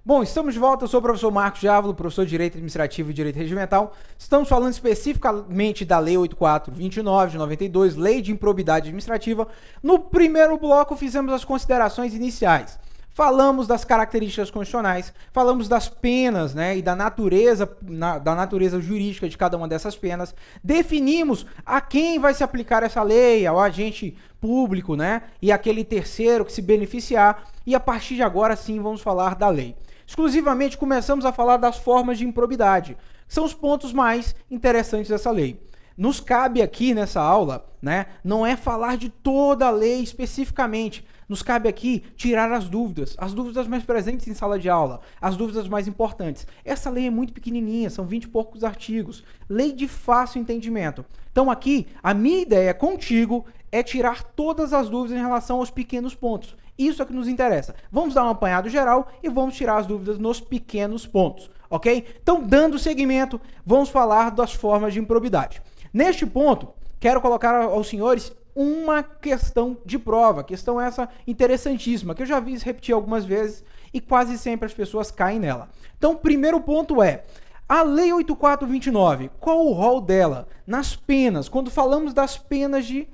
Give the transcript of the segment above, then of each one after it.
Bom, estamos de volta, eu sou o professor Marcos Jávolo, professor de Direito Administrativo e Direito Regimental. Estamos falando especificamente da Lei 8429 de 92, Lei de Improbidade Administrativa. No primeiro bloco fizemos as considerações iniciais. Falamos das características constitucionais, falamos das penas, né, e da natureza jurídica de cada uma dessas penas. Definimos a quem vai se aplicar essa lei, ao agente público, né, e aquele terceiro que se beneficiar. E a partir de agora sim vamos falar da lei. Exclusivamente começamos a falar das formas de improbidade, que são os pontos mais interessantes dessa lei. Nos cabe aqui nessa aula, né, não é falar de toda a lei especificamente. Nos cabe aqui tirar as dúvidas mais presentes em sala de aula, as dúvidas mais importantes. Essa lei é muito pequenininha, são 20 e poucos artigos, lei de fácil entendimento. Então aqui, a minha ideia contigo é tirar todas as dúvidas em relação aos pequenos pontos. Isso é que nos interessa. Vamos dar um apanhado geral e vamos tirar as dúvidas nos pequenos pontos, ok? Então, dando seguimento, vamos falar das formas de improbidade. Neste ponto, quero colocar aos senhores uma questão de prova, questão essa interessantíssima, que eu já vi repetir algumas vezes e quase sempre as pessoas caem nela. Então, o primeiro ponto é, a Lei 8429, qual o rol dela nas penas? Quando falamos das penas de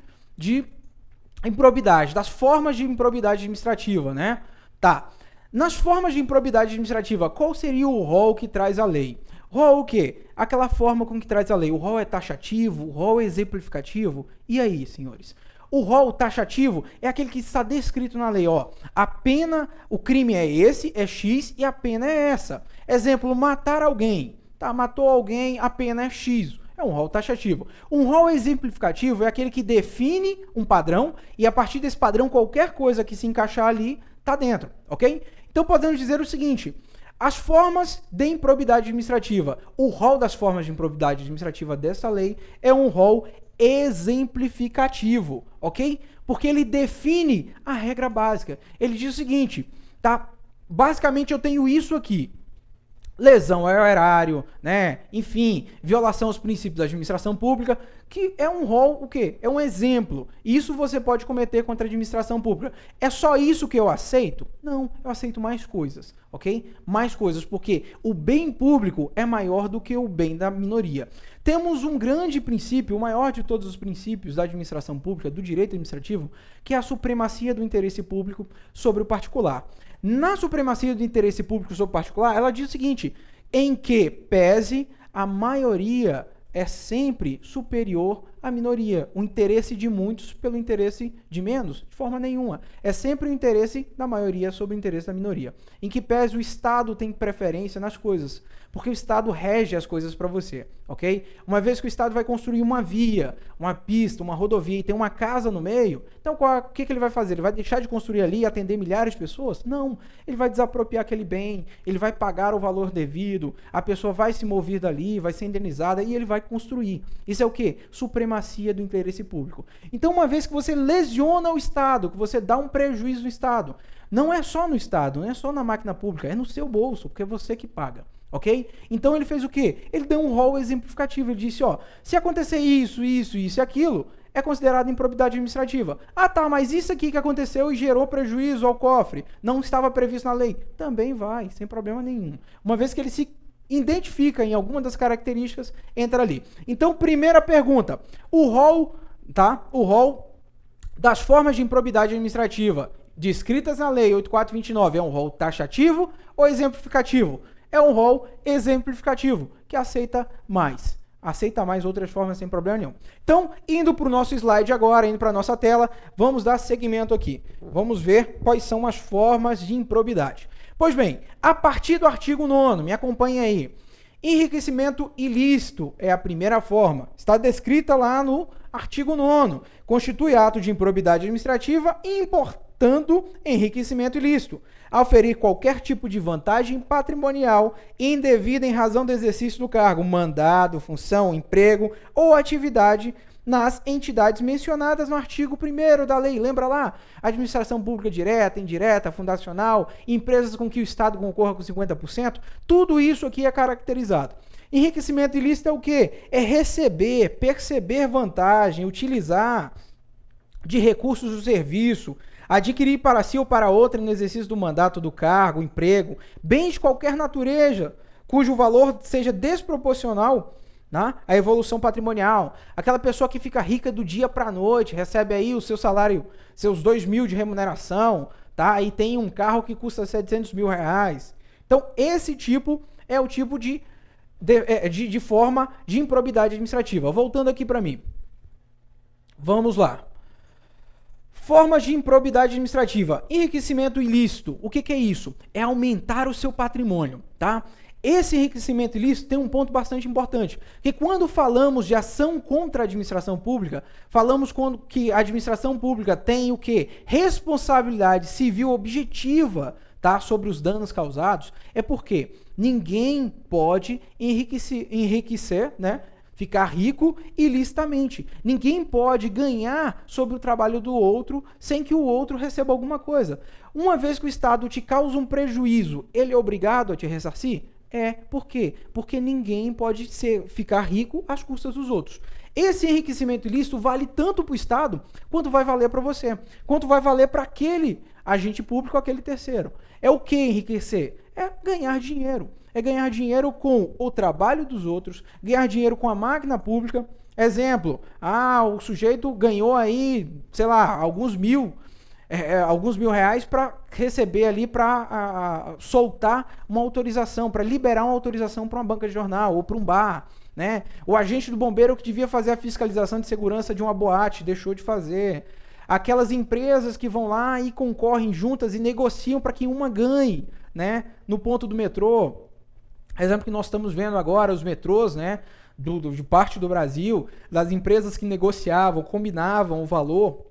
improbidade, das formas de improbidade administrativa, né? Tá. Nas formas de improbidade administrativa, qual seria o rol que traz a lei? Rol o quê? Aquela forma com que traz a lei. O rol é taxativo, o rol é exemplificativo. E aí, senhores? O rol taxativo é aquele que está descrito na lei, ó. A pena, o crime é esse, é X, e a pena é essa. Exemplo, matar alguém. Tá, matou alguém, a pena é X. É um rol taxativo. Um rol exemplificativo é aquele que define um padrão e a partir desse padrão qualquer coisa que se encaixar ali está dentro, ok? Então podemos dizer o seguinte, as formas de improbidade administrativa, o rol das formas de improbidade administrativa dessa lei é um rol exemplificativo, ok? Porque ele define a regra básica. Ele diz o seguinte, tá? Basicamente eu tenho isso aqui. Lesão ao erário, né? Enfim, violação aos princípios da administração pública, que é um rol, o quê? É um exemplo. Isso você pode cometer contra a administração pública. É só isso que eu aceito? Não, eu aceito mais coisas, ok? Mais coisas, porque o bem público é maior do que o bem da minoria. Temos um grande princípio, o maior de todos os princípios da administração pública, do direito administrativo, que é a supremacia do interesse público sobre o particular. Na supremacia do interesse público sobre o particular, ela diz o seguinte, em que pese a maioria é sempre superior à minoria. O interesse de muitos pelo interesse de menos, de forma nenhuma. É sempre o interesse da maioria sobre o interesse da minoria. Em que pese o Estado tem preferência nas coisas, porque o Estado rege as coisas para você, ok? Uma vez que o Estado vai construir uma via, uma pista, uma rodovia e tem uma casa no meio, então o que ele vai fazer? Ele vai deixar de construir ali e atender milhares de pessoas? Não, ele vai desapropriar aquele bem, ele vai pagar o valor devido, a pessoa vai se mover dali, vai ser indenizada e ele vai construir. Isso é o quê? Supremacia do interesse público. Então, uma vez que você lesiona o Estado, que você dá um prejuízo no Estado, não é só no Estado, não é só na máquina pública, é no seu bolso, porque é você que paga. Ok? Então ele fez o quê? Ele deu um rol exemplificativo. Ele disse, ó, se acontecer isso, isso, isso e aquilo, é considerado improbidade administrativa. Ah, tá, mas isso aqui que aconteceu e gerou prejuízo ao cofre, não estava previsto na lei. Também vai, sem problema nenhum. Uma vez que ele se identifica em alguma das características, entra ali. Então, primeira pergunta. O rol, tá? O rol das formas de improbidade administrativa descritas na lei 8429 é um rol taxativo ou exemplificativo? É um rol exemplificativo, que aceita mais. Aceita mais outras formas sem problema nenhum. Então, indo para o nosso slide agora, indo para a nossa tela, vamos dar seguimento aqui. Vamos ver quais são as formas de improbidade. Pois bem, a partir do artigo 9º, me acompanha aí. Enriquecimento ilícito é a primeira forma. Está descrita lá no artigo 9º. Constitui ato de improbidade administrativa importando enriquecimento ilícito. Auferir qualquer tipo de vantagem patrimonial indevida em razão do exercício do cargo, mandado, função, emprego ou atividade nas entidades mencionadas no artigo 1º da lei. Lembra lá? Administração pública direta, indireta, fundacional, empresas com que o Estado concorra com 50%. Tudo isso aqui é caracterizado. Enriquecimento ilícito é o quê? É receber, perceber vantagem, utilizar de recursos do serviço, Adquirir para si ou para outra no exercício do mandato, do cargo, emprego, bens de qualquer natureza, cujo valor seja desproporcional, né, à evolução patrimonial. Aquela pessoa que fica rica do dia para a noite, recebe aí o seu salário, seus 2 mil de remuneração, tá? E tem um carro que custa 700 mil reais. Então, esse tipo é o tipo de forma de improbidade administrativa. Voltando aqui para mim. Vamos lá. Formas de improbidade administrativa. Enriquecimento ilícito. O que é isso? É aumentar o seu patrimônio, tá? Esse enriquecimento ilícito tem um ponto bastante importante, que quando falamos de ação contra a administração pública, falamos que a administração pública tem o quê? Responsabilidade civil objetiva, tá? Sobre os danos causados, é porque ninguém pode enriquecer, né? Ficar rico ilicitamente. Ninguém pode ganhar sobre o trabalho do outro sem que o outro receba alguma coisa. Uma vez que o Estado te causa um prejuízo, ele é obrigado a te ressarcir? Por quê? Porque ninguém pode ficar rico às custas dos outros. Esse enriquecimento ilícito vale tanto para o Estado quanto vai valer para você, quanto vai valer para aquele agente público, aquele terceiro. É o que enriquecer? É ganhar dinheiro. É ganhar dinheiro com o trabalho dos outros, ganhar dinheiro com a máquina pública. Exemplo, o sujeito ganhou aí, sei lá, alguns mil reais para receber ali, para soltar uma autorização, para liberar uma autorização para uma banca de jornal ou para um bar, né? O agente do bombeiro que devia fazer a fiscalização de segurança de uma boate deixou de fazer. Aquelas empresas que vão lá e concorrem juntas e negociam para que uma ganhe, né? No ponto do metrô. Exemplo que nós estamos vendo agora, os metrôs, né? De parte do Brasil, das empresas que negociavam, combinavam o valor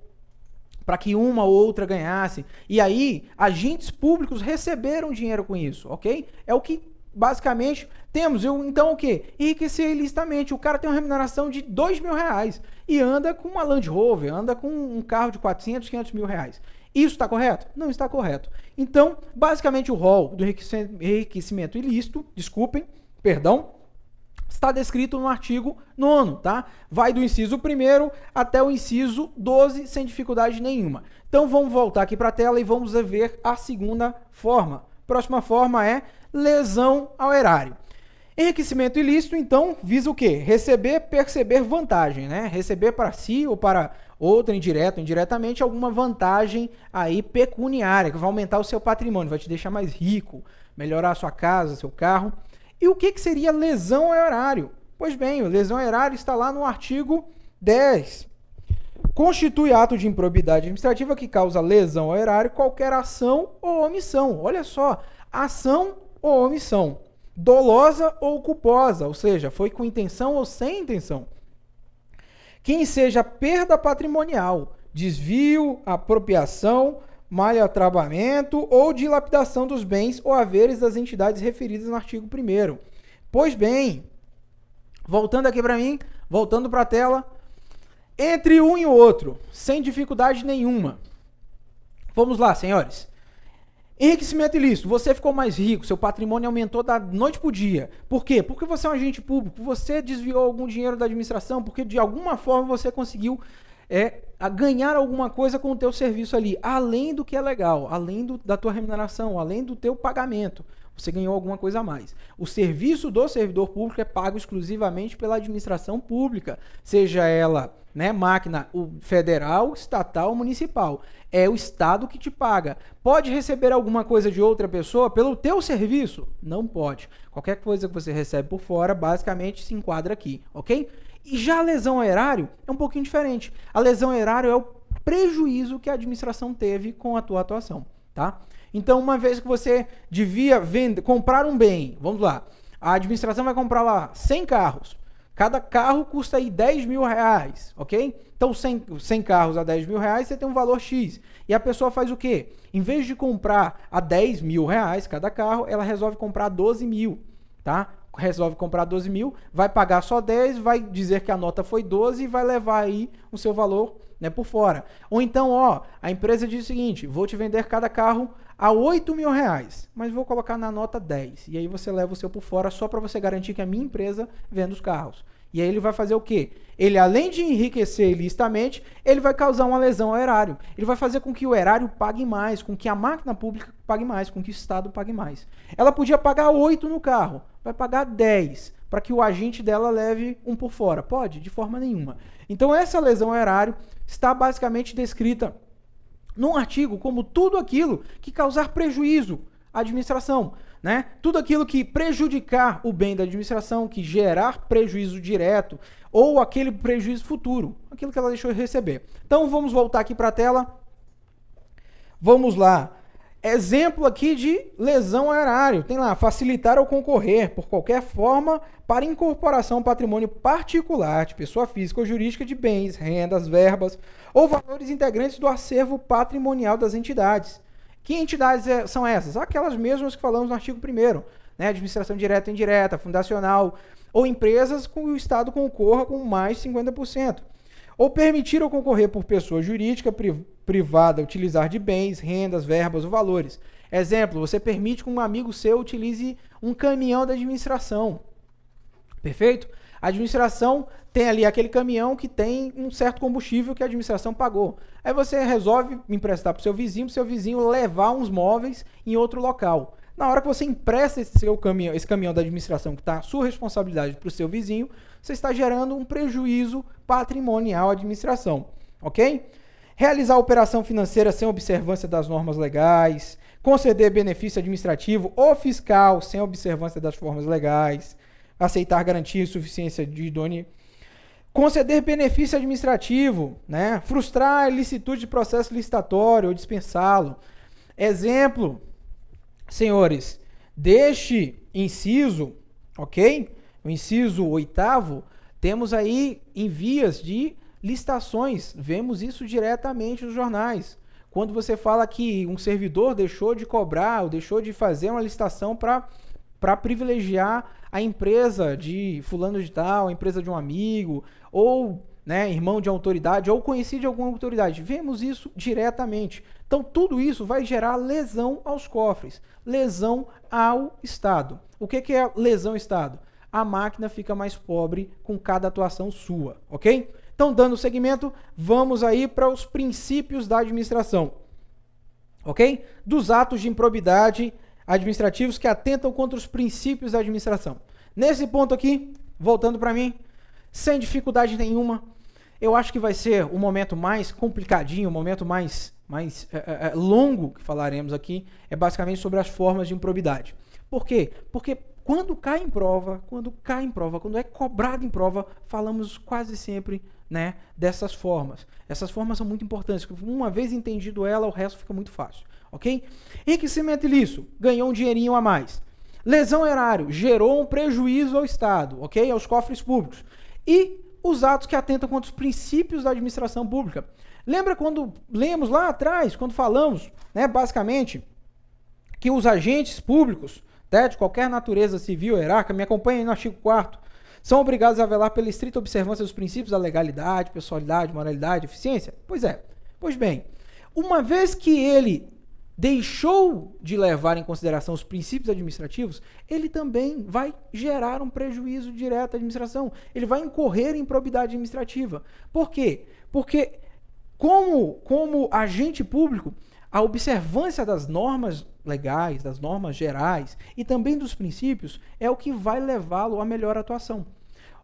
para que uma ou outra ganhasse. E aí, agentes públicos receberam dinheiro com isso, ok? É o que basicamente temos. Então o quê? Enriquecer ilicitamente. O cara tem uma remuneração de 2 mil reais e anda com uma Land Rover, anda com um carro de 400, 500 mil reais. Isso está correto? Não está correto. Então, basicamente o rol do enriquecimento ilícito, está descrito no artigo 9º, tá? Vai do inciso 1º até o inciso 12, sem dificuldade nenhuma. Então, vamos voltar aqui para a tela e vamos ver a segunda forma. Próxima forma é lesão ao erário. Enriquecimento ilícito, então, visa o quê? Receber, perceber vantagem, né? Receber para si ou para outra, indiretamente, alguma vantagem aí pecuniária, que vai aumentar o seu patrimônio, vai te deixar mais rico, melhorar a sua casa, seu carro. E o que seria lesão ao erário? Pois bem, lesão ao erário está lá no artigo 10. Constitui ato de improbidade administrativa que causa lesão ao erário qualquer ação ou omissão. Olha só, ação ou omissão. Dolosa ou culposa, ou seja, foi com intenção ou sem intenção. Quem seja perda patrimonial, desvio, apropriação, malhatramento ou dilapidação dos bens ou haveres das entidades referidas no artigo 1º. Pois bem, voltando aqui para mim, voltando para a tela, entre um e o outro, sem dificuldade nenhuma. Vamos lá, senhores. Enriquecimento ilícito, você ficou mais rico, seu patrimônio aumentou da noite para o dia. Por quê? Porque você é um agente público, você desviou algum dinheiro da administração, porque de alguma forma você conseguiu ganhar alguma coisa com o teu serviço ali, além do que é legal, além da tua remuneração, além do teu pagamento. Você ganhou alguma coisa a mais. O serviço do servidor público é pago exclusivamente pela administração pública, seja ela, né, máquina federal, estatal ou municipal. É o Estado que te paga. Pode receber alguma coisa de outra pessoa pelo teu serviço? Não pode. Qualquer coisa que você recebe por fora, basicamente se enquadra aqui, ok? E já a lesão ao erário é um pouquinho diferente. A lesão ao erário é o prejuízo que a administração teve com a tua atuação, tá? Então, uma vez que você devia comprar um bem, vamos lá, a administração vai comprar lá 100 carros. Cada carro custa aí 10 mil reais, ok? Então, 100 carros a 10 mil reais, você tem um valor X. E a pessoa faz o quê? Em vez de comprar a 10 mil reais cada carro, ela resolve comprar 12 mil, tá? Resolve comprar 12 mil, vai pagar só 10, vai dizer que a nota foi 12 e vai levar aí o seu valor, né, por fora. Ou então, a empresa diz o seguinte, vou te vender cada carro a 8 mil reais, mas vou colocar na nota 10. E aí você leva o seu por fora só para você garantir que a minha empresa venda os carros. E aí ele vai fazer o quê? Ele, além de enriquecer ilicitamente, ele vai causar uma lesão ao erário. Ele vai fazer com que o erário pague mais, com que a máquina pública pague mais, com que o Estado pague mais. Ela podia pagar 8 no carro, vai pagar 10, para que o agente dela leve um por fora. Pode? De forma nenhuma. Então essa lesão ao erário está basicamente descrita num artigo como tudo aquilo que causar prejuízo à administração, né? Tudo aquilo que prejudicar o bem da administração, que gerar prejuízo direto ou aquele prejuízo futuro, aquilo que ela deixou de receber. Então vamos voltar aqui para a tela. Vamos lá. Exemplo aqui de lesão ao erário. Tem lá, facilitar ou concorrer por qualquer forma para incorporação ao patrimônio particular de pessoa física ou jurídica de bens, rendas, verbas ou valores integrantes do acervo patrimonial das entidades. Que entidades são essas? Aquelas mesmas que falamos no artigo 1º, né? Administração direta e indireta, fundacional, ou empresas com o Estado concorra com mais de 50%. Ou permitir ou concorrer por pessoa jurídica privada utilizar de bens, rendas, verbas ou valores. Exemplo, você permite que um amigo seu utilize um caminhão da administração. Perfeito? A administração tem ali aquele caminhão que tem um certo combustível que a administração pagou. Aí você resolve emprestar para o seu vizinho levar uns móveis em outro local. Na hora que você empresta esse caminhão da administração que está à sua responsabilidade para o seu vizinho, você está gerando um prejuízo patrimonial à administração. Ok? Realizar operação financeira sem observância das normas legais, conceder benefício administrativo ou fiscal sem observância das formas legais, aceitar garantia e suficiência de idoneidade, conceder benefício administrativo, né? Frustrar a ilicitude de processo licitatório ou dispensá-lo. Exemplo, senhores, deste inciso, ok? O inciso 8º, temos aí em vias de licitações, vemos isso diretamente nos jornais. Quando você fala que um servidor deixou de cobrar ou deixou de fazer uma licitação para privilegiar a empresa de fulano de tal, a empresa de um amigo, ou né, irmão de autoridade, ou conhecido de alguma autoridade. Vemos isso diretamente. Então, tudo isso vai gerar lesão aos cofres, lesão ao Estado. O que é lesão ao Estado? A máquina fica mais pobre com cada atuação sua, ok? Então, dando seguimento, vamos aí para os princípios da administração, ok? Dos atos de improbidade administrativos que atentam contra os princípios da administração. Nesse ponto aqui, voltando para mim, sem dificuldade nenhuma, eu acho que vai ser o momento mais complicadinho, o momento mais longo que falaremos aqui, é basicamente sobre as formas de improbidade. Por quê? Porque quando cai em prova, quando é cobrado em prova, falamos quase sempre, né, dessas formas. Essas formas são muito importantes, porque uma vez entendido ela, o resto fica muito fácil, ok? Enriquecimento ilícito, ganhou um dinheirinho a mais. Lesão ao erário, gerou um prejuízo ao Estado, ok? Aos cofres públicos. E os atos que atentam contra os princípios da administração pública. Lembra quando lemos lá atrás, quando falamos, né, basicamente, que os agentes públicos, né, de qualquer natureza civil ou hierárquica, me acompanhem no artigo 4º, são obrigados a velar pela estrita observância dos princípios da legalidade, pessoalidade, moralidade, eficiência? Pois é. Pois bem, uma vez que ele deixou de levar em consideração os princípios administrativos, ele também vai gerar um prejuízo direto à administração. Ele vai incorrer em improbidade administrativa. Por quê? Porque, como agente público, a observância das normas legais, das normas gerais e também dos princípios é o que vai levá-lo à melhor atuação.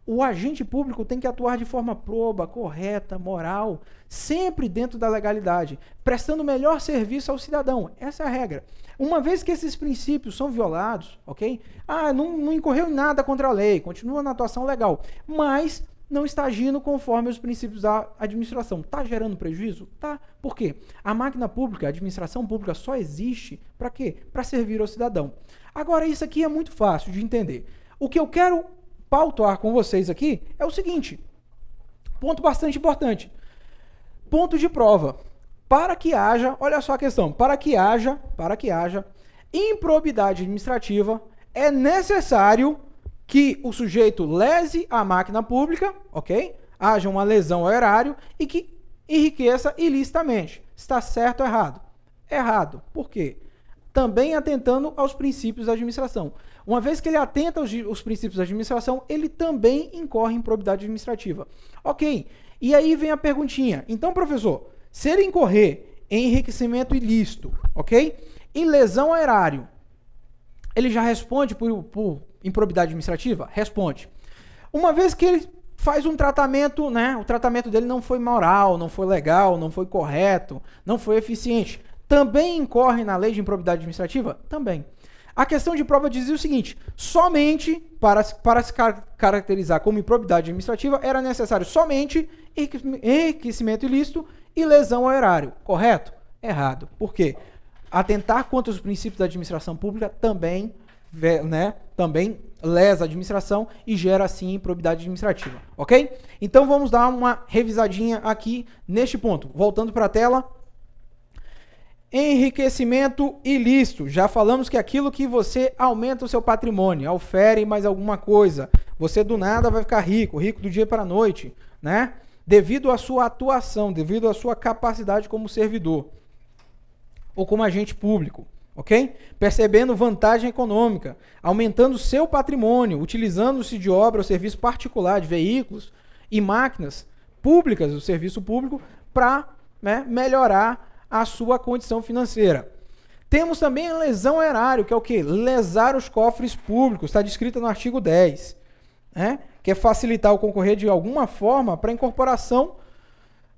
O agente público tem que atuar de forma proba, correta, moral, sempre dentro da legalidade, prestando o melhor serviço ao cidadão. Essa é a regra. Uma vez que esses princípios são violados, ok? Não incorreu em nada contra a lei, continua na atuação legal, mas não está agindo conforme os princípios da administração. Está gerando prejuízo? Tá. Por quê? A máquina pública, a administração pública só existe para quê? Para servir ao cidadão. Agora, isso aqui é muito fácil de entender. O que eu quero pautar com vocês aqui é o seguinte, ponto bastante importante, ponto de prova, para que haja, olha só a questão, para que haja improbidade administrativa, é necessário que o sujeito lese a máquina pública, ok? Haja uma lesão ao erário e que enriqueça ilicitamente. Está certo ou errado? Errado. Por quê? também atentando aos princípios da administração. Uma vez que ele atenta aos princípios da administração, ele também incorre em improbidade administrativa. Ok, e aí vem a perguntinha. Então, professor, se ele incorrer em enriquecimento ilícito, ok? Em lesão ao erário, ele já responde por improbidade administrativa? Responde. Uma vez que ele faz um tratamento, né? O tratamento dele não foi moral, não foi legal, não foi correto, não foi eficiente. Também incorre na lei de improbidade administrativa? Também. A questão de prova dizia o seguinte: somente para se caracterizar como improbidade administrativa era necessário somente enriquecimento ilícito e lesão ao erário. Correto? Errado. Por quê? Atentar contra os princípios da administração pública também, né, também lesa a administração e gera, assim, improbidade administrativa. Ok? Então vamos dar uma revisadinha aqui neste ponto. Voltando para a tela. Enriquecimento ilícito. Já falamos que é aquilo que você aumenta o seu patrimônio, aufere mais alguma coisa. Você do nada vai ficar rico, rico do dia para a noite, né? Devido à sua atuação, devido à sua capacidade como servidor ou como agente público, ok? Percebendo vantagem econômica, aumentando o seu patrimônio, utilizando-se de obra ou serviço particular, de veículos e máquinas públicas, do serviço público, para, né, melhorar a sua condição financeira. Temos também a lesão ao erário, que é o quê? Lesar os cofres públicos, está descrita no artigo 10, né? Que é facilitar o concorrer de alguma forma para a incorporação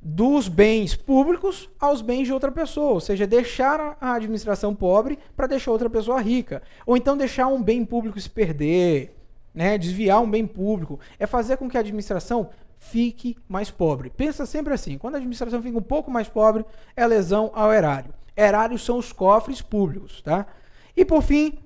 dos bens públicos aos bens de outra pessoa, ou seja, deixar a administração pobre para deixar outra pessoa rica, ou então deixar um bem público se perder, né? Desviar um bem público, é fazer com que a administração fique mais pobre. Pensa sempre assim, quando a administração fica um pouco mais pobre, é lesão ao erário. Erários são os cofres públicos, tá? E por fim,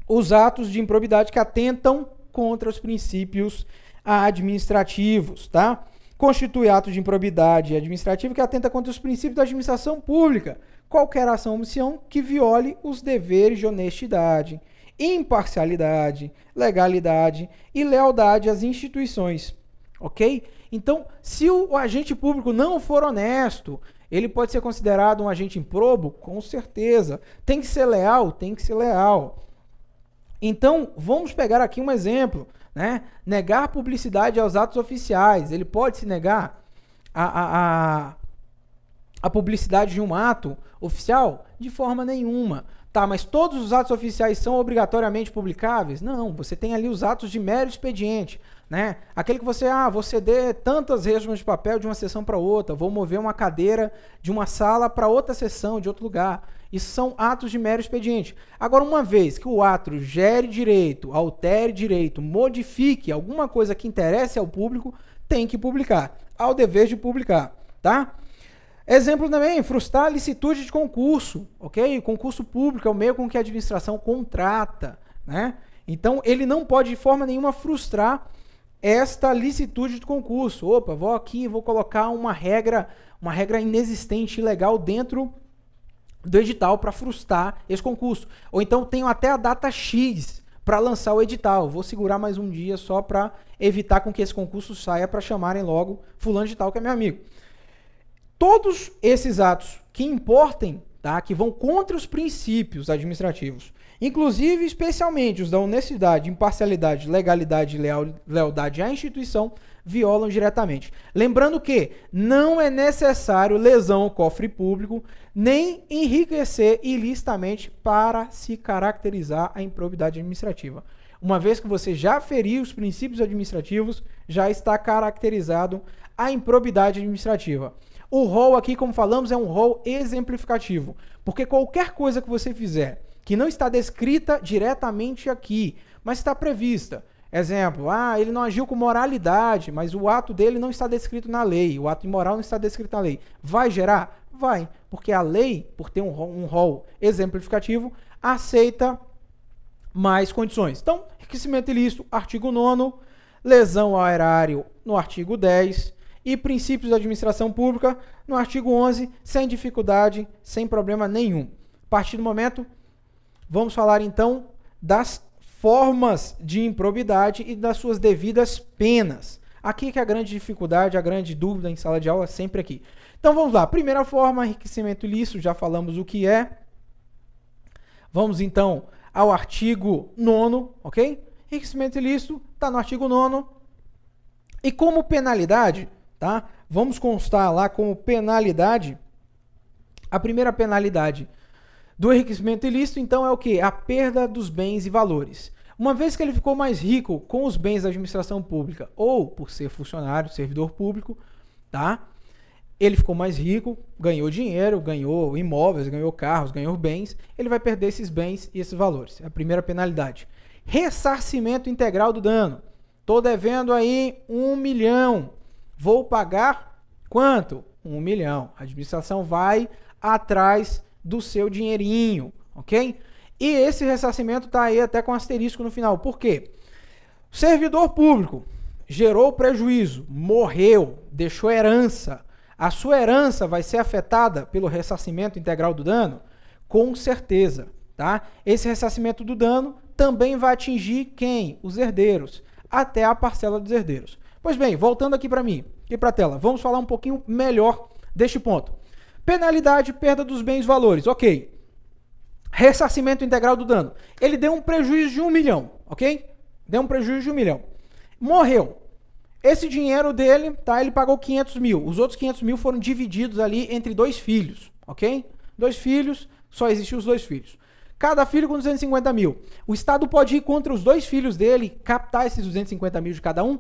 os atos de improbidade que atentam contra os princípios administrativos, tá? Constitui ato de improbidade administrativa que atenta contra os princípios da administração pública. Qualquer ação ou omissão que viole os deveres de honestidade, imparcialidade, legalidade e lealdade às instituições. Ok? Então, se o agente público não for honesto, ele pode ser considerado um agente improbo? Com certeza. Tem que ser leal? Tem que ser leal. Então, vamos pegar aqui um exemplo, né? Negar publicidade aos atos oficiais. Ele pode se negar a publicidade de um ato oficial? De forma nenhuma. Tá, mas todos os atos oficiais são obrigatoriamente publicáveis? Não, você tem ali os atos de mero expediente, né? Aquele que você, vou ceder tantas resmas de papel de uma sessão para outra, vou mover uma cadeira de uma sala para outra sessão, de outro lugar. Isso são atos de mero expediente. Agora, uma vez que o ato gere direito, altere direito, modifique alguma coisa que interesse ao público, tem que publicar. Há o dever de publicar, tá? Exemplo também, frustrar a licitude de concurso, ok? Concurso público é o meio com que a administração contrata, né? Então, ele não pode de forma nenhuma frustrar esta licitude de concurso. Opa, vou aqui, vou colocar uma regra inexistente, ilegal dentro do edital para frustrar esse concurso. Ou então, tenho até a data X para lançar o edital. Vou segurar mais um dia só para evitar com que esse concurso saia para chamarem logo fulano de tal que é meu amigo. Todos esses atos que importem, tá, que vão contra os princípios administrativos, inclusive, especialmente os da honestidade, imparcialidade, legalidade e lealdade à instituição, violam diretamente. Lembrando que não é necessário lesão ao cofre público, nem enriquecer ilicitamente para se caracterizar a improbidade administrativa. Uma vez que você já feriu os princípios administrativos, já está caracterizado a improbidade administrativa. O rol aqui, como falamos, é um rol exemplificativo, porque qualquer coisa que você fizer que não está descrita diretamente aqui, mas está prevista. Exemplo, ele não agiu com moralidade, mas o ato dele não está descrito na lei, o ato imoral não está descrito na lei. Vai gerar? Vai, porque a lei, por ter um rol exemplificativo, aceita mais condições. Então, enriquecimento ilícito, artigo 9º, lesão ao erário no artigo 10º, e princípios da administração pública no artigo 11º, sem dificuldade, sem problema nenhum. A partir do momento, vamos falar então das formas de improbidade e das suas devidas penas. Aqui que é a grande dificuldade, a grande dúvida em sala de aula, sempre aqui. Então vamos lá. Primeira forma, enriquecimento ilícito, já falamos o que é. Vamos então ao artigo 9º, ok? Enriquecimento ilícito está no artigo 9º. E como penalidade, tá? Vamos constar lá como penalidade, a primeira penalidade do enriquecimento ilícito, então, é o quê? A perda dos bens e valores. Uma vez que ele ficou mais rico com os bens da administração pública ou por ser funcionário, servidor público, tá? Ele ficou mais rico, ganhou dinheiro, ganhou imóveis, ganhou carros, ganhou bens, ele vai perder esses bens e esses valores. É a primeira penalidade. Ressarcimento integral do dano. Estou devendo aí 1 milhão. Vou pagar quanto? 1 milhão. A administração vai atrás do seu dinheirinho, ok? E esse ressarcimento está aí até com asterisco no final. Por quê? O servidor público gerou prejuízo, morreu, deixou herança. A sua herança vai ser afetada pelo ressarcimento integral do dano? Com certeza, tá? Esse ressarcimento do dano também vai atingir quem? Os herdeiros, até a parcela dos herdeiros. Pois bem, voltando aqui para mim, aqui para a tela, vamos falar um pouquinho melhor deste ponto. Penalidade, perda dos bens e valores, ok. Ressarcimento integral do dano. Ele deu um prejuízo de 1 milhão, ok? Deu um prejuízo de 1 milhão. Morreu. Esse dinheiro dele, tá? Ele pagou 500 mil. Os outros 500 mil foram divididos ali entre 2 filhos, ok? 2 filhos, só existiam os 2 filhos. Cada filho com 250 mil. O Estado pode ir contra os 2 filhos dele, captar esses 250 mil de cada um?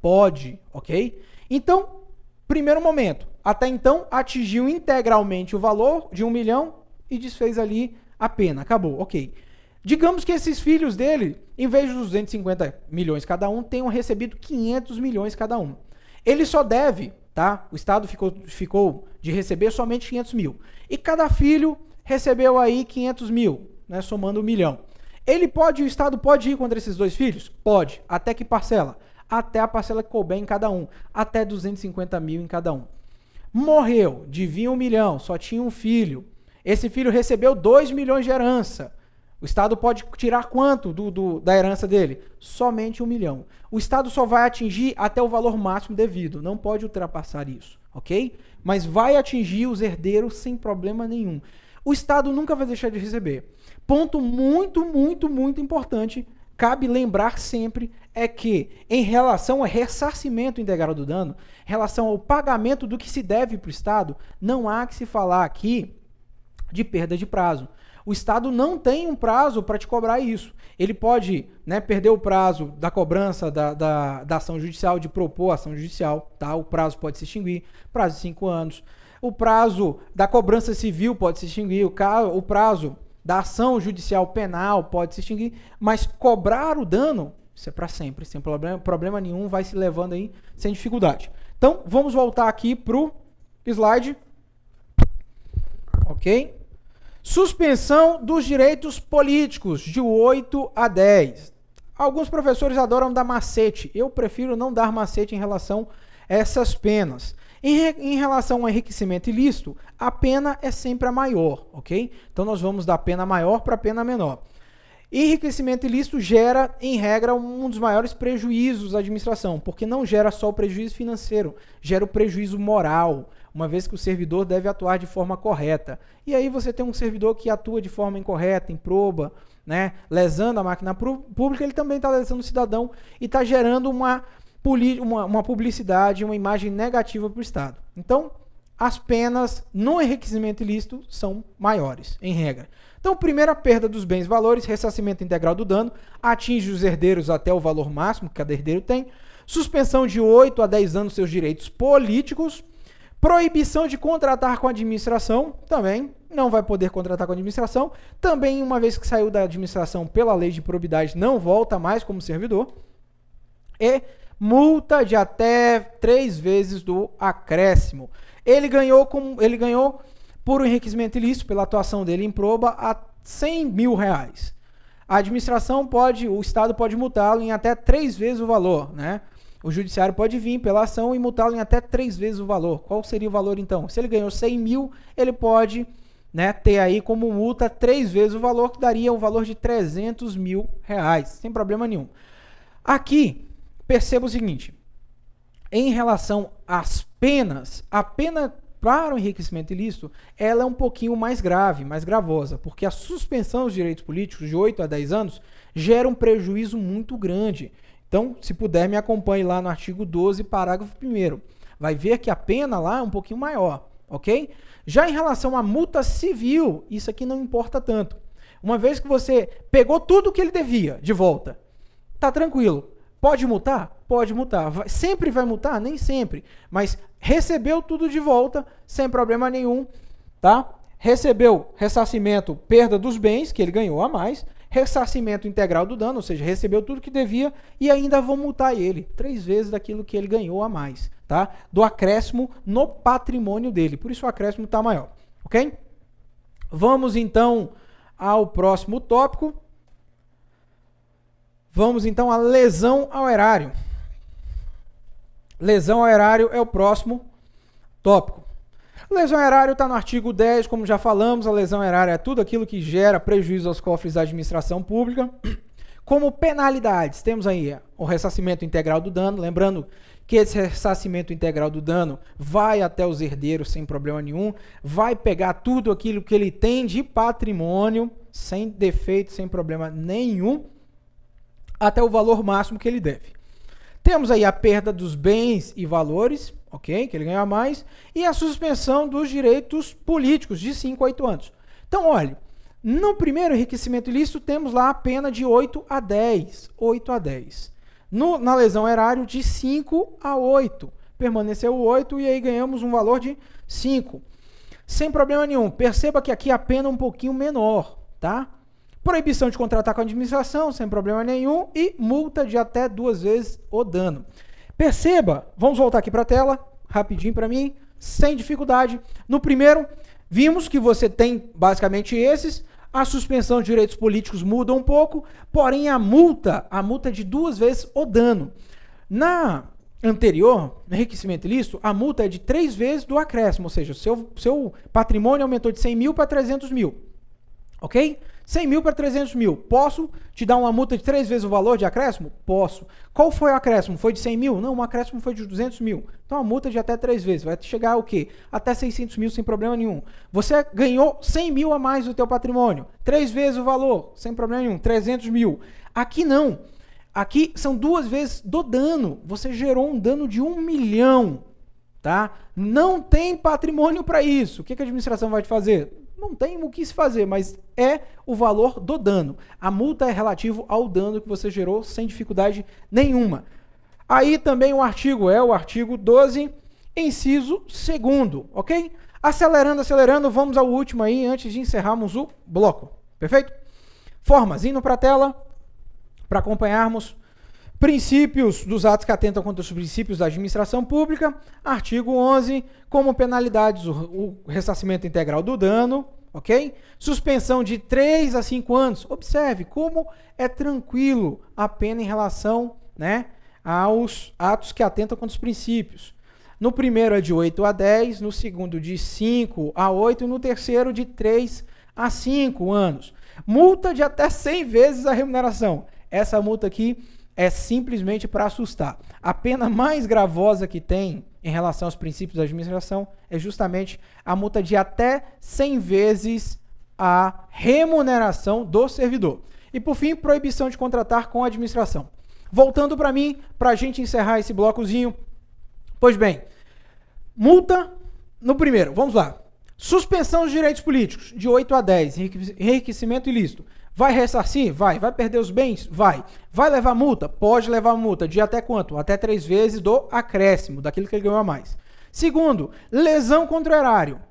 Pode, ok? Então, primeiro momento. Até então, atingiu integralmente o valor de 1 milhão e desfez ali a pena. Acabou, ok. Digamos que esses filhos dele, em vez de 250 milhões cada um, tenham recebido 500 milhões cada um. Ele só deve, tá? O Estado ficou de receber somente 500 mil. E cada filho recebeu aí 500 mil, né? Somando 1 milhão. O Estado pode ir contra esses 2 filhos? Pode. Até que parcela? Até a parcela que couber em cada um. Até 250 mil em cada um. Morreu, devia 1 milhão, só tinha um filho. Esse filho recebeu 2 milhões de herança. O Estado pode tirar quanto da herança dele? Somente 1 milhão. O Estado só vai atingir até o valor máximo devido, não pode ultrapassar isso, ok? Mas vai atingir os herdeiros sem problema nenhum. O Estado nunca vai deixar de receber. Ponto muito, muito, muito importante, cabe lembrar sempre, é que em relação ao ressarcimento integral do dano, em relação ao pagamento do que se deve para o Estado, não há que se falar aqui de perda de prazo. O Estado não tem um prazo para te cobrar isso. Ele pode, né, perder o prazo da cobrança da ação judicial, de propor a ação judicial, tá? O prazo pode se extinguir, prazo de 5 anos. O prazo da cobrança civil pode se extinguir, o prazo da ação judicial penal pode se extinguir, mas cobrar o dano, isso é para sempre, sem problema nenhum, vai se levando aí sem dificuldade. Então, vamos voltar aqui para o slide. Ok? Suspensão dos direitos políticos, de 8 a 10. Alguns professores adoram dar macete. Eu prefiro não dar macete em relação a essas penas. Em relação ao enriquecimento ilícito, a pena é sempre a maior, ok? Então nós vamos da pena maior para a pena menor. Enriquecimento ilícito gera, em regra, um dos maiores prejuízos da administração, porque não gera só o prejuízo financeiro, gera o prejuízo moral, uma vez que o servidor deve atuar de forma correta. E aí você tem um servidor que atua de forma incorreta, improba, né, lesando a máquina pública, ele também está lesando o cidadão e está gerando uma publicidade, uma imagem negativa para o Estado. Então, as penas no enriquecimento ilícito são maiores, em regra. Então, primeira perda dos bens e valores, ressarcimento integral do dano, atinge os herdeiros até o valor máximo que cada herdeiro tem, suspensão de 8 a 10 anos seus direitos políticos, proibição de contratar com a administração, também não vai poder contratar com a administração, também uma vez que saiu da administração pela lei de improbidade, não volta mais como servidor, e multa de até 3 vezes do acréscimo. Ele ganhou por um enriquecimento ilícito, pela atuação dele em proba, a 100 mil reais. A administração o Estado pode multá-lo em até 3 vezes o valor, né? O judiciário pode vir pela ação e multá-lo em até 3 vezes o valor. Qual seria o valor então? Se ele ganhou 100 mil, ele pode, né, ter aí como multa 3 vezes o valor, que daria o valor de 300 mil reais, sem problema nenhum. Aqui, perceba o seguinte, em relação às penas, a pena para o enriquecimento ilícito, ela é um pouquinho mais grave, mais gravosa, porque a suspensão dos direitos políticos de 8 a 10 anos gera um prejuízo muito grande. Então, se puder, me acompanhe lá no artigo 12, parágrafo 1º. Vai ver que a pena lá é um pouquinho maior, ok? Já em relação à multa civil, isso aqui não importa tanto. Uma vez que você pegou tudo que ele devia de volta, tá tranquilo. Pode multar? Pode multar. Sempre vai multar? Nem sempre. Mas recebeu tudo de volta, sem problema nenhum, tá? Recebeu ressarcimento, perda dos bens, que ele ganhou a mais, ressarcimento integral do dano, ou seja, recebeu tudo que devia e ainda vou multar ele 3 vezes daquilo que ele ganhou a mais, tá? Do acréscimo no patrimônio dele. Por isso o acréscimo está maior, ok? Vamos então ao próximo tópico. Vamos então à lesão ao erário. Lesão ao erário é o próximo tópico. Lesão ao erário está no artigo 10, como já falamos, a lesão ao erário é tudo aquilo que gera prejuízo aos cofres da administração pública. Como penalidades, temos aí o ressarcimento integral do dano, lembrando que esse ressarcimento integral do dano vai até os herdeiros sem problema nenhum, vai pegar tudo aquilo que ele tem de patrimônio, sem defeito, sem problema nenhum, até o valor máximo que ele deve. Temos aí a perda dos bens e valores, ok, que ele ganha mais, e a suspensão dos direitos políticos de 5 a 8 anos. Então, olha, no primeiro enriquecimento ilícito temos lá a pena de 8 a 10. 8 a 10. Na lesão erário, de 5 a 8. Permaneceu 8 e aí ganhamos um valor de 5. Sem problema nenhum. Perceba que aqui a pena é um pouquinho menor, tá? Proibição de contratar com a administração, sem problema nenhum, e multa de até 2 vezes o dano. Perceba, vamos voltar aqui para a tela, rapidinho para mim, sem dificuldade. No primeiro, vimos que você tem basicamente esses, a suspensão de direitos políticos muda um pouco, porém a multa é de 2 vezes o dano. Na anterior, no enriquecimento ilícito, a multa é de 3 vezes do acréscimo, ou seja, seu patrimônio aumentou de 100 mil para 300 mil, ok? 100 mil para 300 mil. Posso te dar uma multa de 3 vezes o valor de acréscimo? Posso. Qual foi o acréscimo? Foi de 100 mil? Não, o acréscimo foi de 200 mil. Então a multa de até 3 vezes. Vai chegar o quê? Até 600 mil sem problema nenhum. Você ganhou 100 mil a mais do teu patrimônio. 3 vezes o valor, sem problema nenhum. 300 mil. Aqui não. Aqui são 2 vezes do dano. Você gerou um dano de 1 milhão. Tá? Não tem patrimônio para isso. O que a administração vai te fazer? Não tem o que se fazer, mas é o valor do dano. A multa é relativo ao dano que você gerou sem dificuldade nenhuma. Aí também o artigo 12, inciso 2º, ok? Acelerando, vamos ao último aí, antes de encerrarmos o bloco. Perfeito? Formas, indo para a tela, para acompanharmos. Princípios dos atos que atentam contra os princípios da administração pública. Artigo 11, como penalidades, o ressarcimento integral do dano, ok? Suspensão de 3 a 5 anos. Observe como é tranquilo a pena em relação, né, aos atos que atentam contra os princípios. No primeiro é de 8 a 10, no segundo de 5 a 8 e no terceiro de 3 a 5 anos. Multa de até 100 vezes a remuneração. Essa multa aqui é simplesmente para assustar. A pena mais gravosa que tem em relação aos princípios da administração é justamente a multa de até 100 vezes a remuneração do servidor. E por fim, proibição de contratar com a administração. Voltando para mim, para a gente encerrar esse blocozinho. Pois bem, multa no primeiro, vamos lá. Suspensão dos direitos políticos, de 8 a 10, enriquecimento ilícito. Vai ressarcir? Vai. Vai perder os bens? Vai. Vai levar multa? Pode levar multa. De até quanto? Até 3 vezes do acréscimo, daquilo que ele ganhou a mais. Segundo, lesão contra o erário.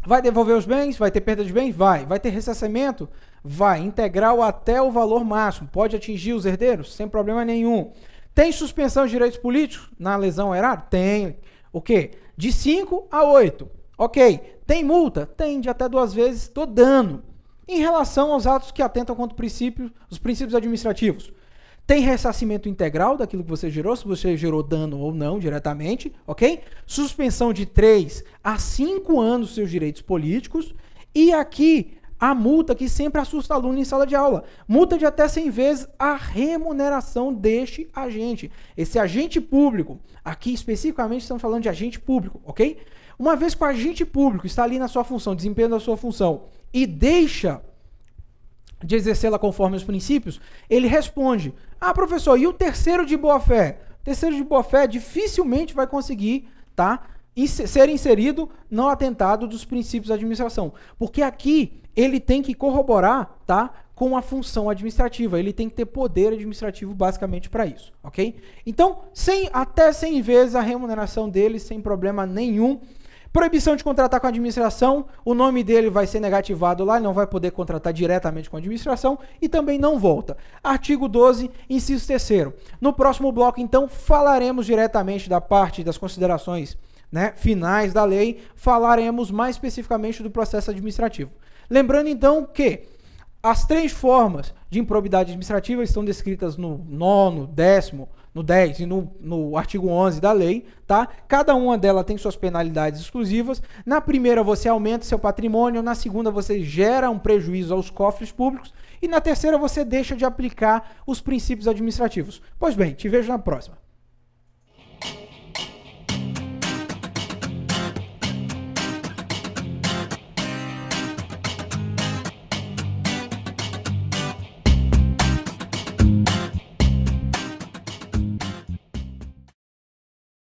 Vai devolver os bens? Vai ter perda de bens? Vai. Vai ter ressarcimento? Vai. Integral até o valor máximo. Pode atingir os herdeiros? Sem problema nenhum. Tem suspensão de direitos políticos na lesão ao erário? Tem. O quê? De 5 a 8. Ok. Tem multa? Tem. De até 2 vezes do dano. Em relação aos atos que atentam contra os princípios administrativos, tem ressarcimento integral daquilo que você gerou, se você gerou dano ou não diretamente, ok? Suspensão de 3 a 5 anos dos seus direitos políticos. E aqui a multa que sempre assusta aluno em sala de aula. Multa de até 100 vezes a remuneração deste agente. Esse agente público, aqui especificamente estamos falando de agente público, ok? Uma vez que o agente público está ali na sua função, desempenhando a sua função, e deixa de exercê-la conforme os princípios, ele responde: ah, professor, e o terceiro de boa-fé? O terceiro de boa-fé dificilmente vai conseguir, tá, ser inserido no atentado dos princípios da administração, porque aqui ele tem que corroborar, tá, com a função administrativa, ele tem que ter poder administrativo basicamente para isso, ok? Então, até 100 vezes a remuneração dele sem problema nenhum. Proibição de contratar com a administração, o nome dele vai ser negativado lá, ele não vai poder contratar diretamente com a administração e também não volta. Artigo 12, inciso 3º. No próximo bloco, então, falaremos diretamente da parte das considerações, né, finais da lei, falaremos mais especificamente do processo administrativo. Lembrando, então, que as 3 formas de improbidade administrativa estão descritas no 9º, 10º, no 10 e no artigo 11 da lei, tá? Cada uma delas tem suas penalidades exclusivas. Na primeira você aumenta seu patrimônio, na segunda você gera um prejuízo aos cofres públicos e na terceira você deixa de aplicar os princípios administrativos. Pois bem, te vejo na próxima.